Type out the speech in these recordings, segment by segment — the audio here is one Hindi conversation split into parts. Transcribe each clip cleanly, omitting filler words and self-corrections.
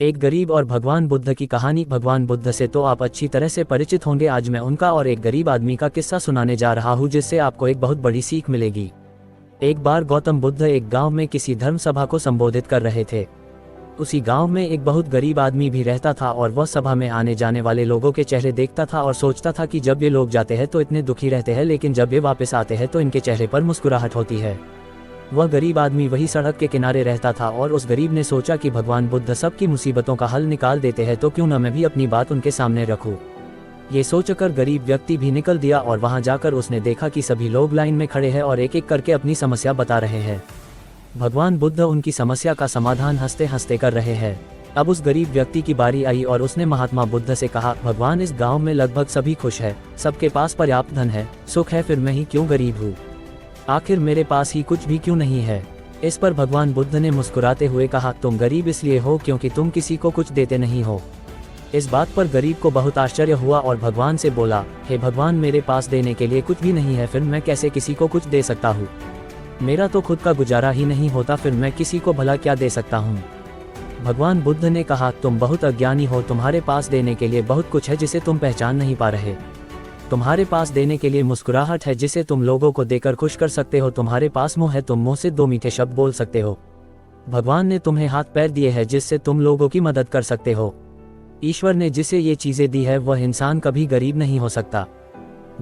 एक गरीब और भगवान बुद्ध की कहानी। भगवान बुद्ध से तो आप अच्छी तरह से परिचित होंगे। आज मैं उनका और एक गरीब आदमी का किस्सा सुनाने जा रहा हूँ, जिससे आपको एक बहुत बड़ी सीख मिलेगी। एक बार गौतम बुद्ध एक गांव में किसी धर्म सभा को संबोधित कर रहे थे। उसी गांव में एक बहुत गरीब आदमी भी रहता था और वह सभा में आने जाने वाले लोगों के चेहरे देखता था और सोचता था कि जब ये लोग जाते हैं तो इतने दुखी रहते हैं, लेकिन जब ये वापस आते हैं तो इनके चेहरे पर मुस्कुराहट होती है। वह गरीब आदमी वही सड़क के किनारे रहता था और उस गरीब ने सोचा कि भगवान बुद्ध सबकी मुसीबतों का हल निकाल देते हैं, तो क्यों न मैं भी अपनी बात उनके सामने रखूं। ये सोचकर गरीब व्यक्ति भी निकल दिया और वहां जाकर उसने देखा कि सभी लोग लाइन में खड़े हैं और एक एक करके अपनी समस्या बता रहे हैं। भगवान बुद्ध उनकी समस्या का समाधान हंसते हंसते कर रहे हैं। अब उस गरीब व्यक्ति की बारी आई और उसने महात्मा बुद्ध से कहा, भगवान, इस गांव में लगभग सभी खुश है, सबके पास पर्याप्त धन है, सुख है, फिर मैं ही क्यों गरीब हूँ? आखिर मेरे पास ही कुछ भी क्यों नहीं है? इस पर भगवान बुद्ध ने मुस्कुराते हुए कहा, तुम गरीब इसलिए हो क्योंकि तुम किसी को कुछ देते नहीं हो। इस बात पर गरीब को बहुत आश्चर्य हुआ और भगवान से बोला, हे भगवान, मेरे पास देने के लिए कुछ भी नहीं है, फिर मैं कैसे किसी को कुछ दे सकता हूँ? मेरा तो खुद का गुजारा ही नहीं होता, फिर मैं किसी को भला क्या दे सकता हूँ? भगवान बुद्ध ने कहा, तुम बहुत अज्ञानी हो, तुम्हारे पास देने के लिए बहुत कुछ है जिसे तुम पहचान नहीं पा रहे। तुम्हारे पास देने के लिए मुस्कुराहट है जिसे तुम लोगों को देकर खुश कर सकते हो, तुम्हारे पास मुंह है, तुम मुंह से दो मीठे शब्द बोल सकते हो। भगवान ने तुम्हें हाथ पैर दिए हैं जिससे तुम लोगों की मदद कर सकते हो। ईश्वर ने जिसे ये चीजें दी है वह इंसान कभी गरीब नहीं हो सकता।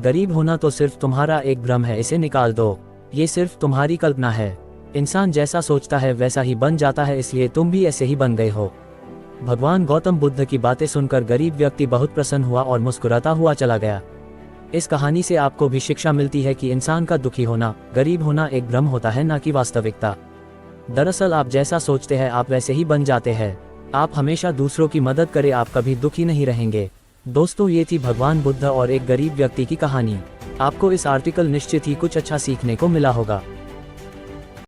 गरीब होना तो सिर्फ तुम्हारा एक भ्रम है, इसे निकाल दो, ये सिर्फ तुम्हारी कल्पना है। इंसान जैसा सोचता है वैसा ही बन जाता है, इसलिए तुम भी ऐसे ही बन गए हो। भगवान गौतम बुद्ध की बातें सुनकर गरीब व्यक्ति बहुत प्रसन्न हुआ और मुस्कुराता हुआ चला गया। इस कहानी से आपको भी शिक्षा मिलती है कि इंसान का दुखी होना, गरीब होना एक भ्रम होता है, न कि वास्तविकता। दरअसल आप जैसा सोचते हैं आप वैसे ही बन जाते हैं। आप हमेशा दूसरों की मदद करें, आप कभी दुखी नहीं रहेंगे। दोस्तों, ये थी भगवान बुद्ध और एक गरीब व्यक्ति की कहानी। आपको इस आर्टिकल निश्चित ही कुछ अच्छा सीखने को मिला होगा।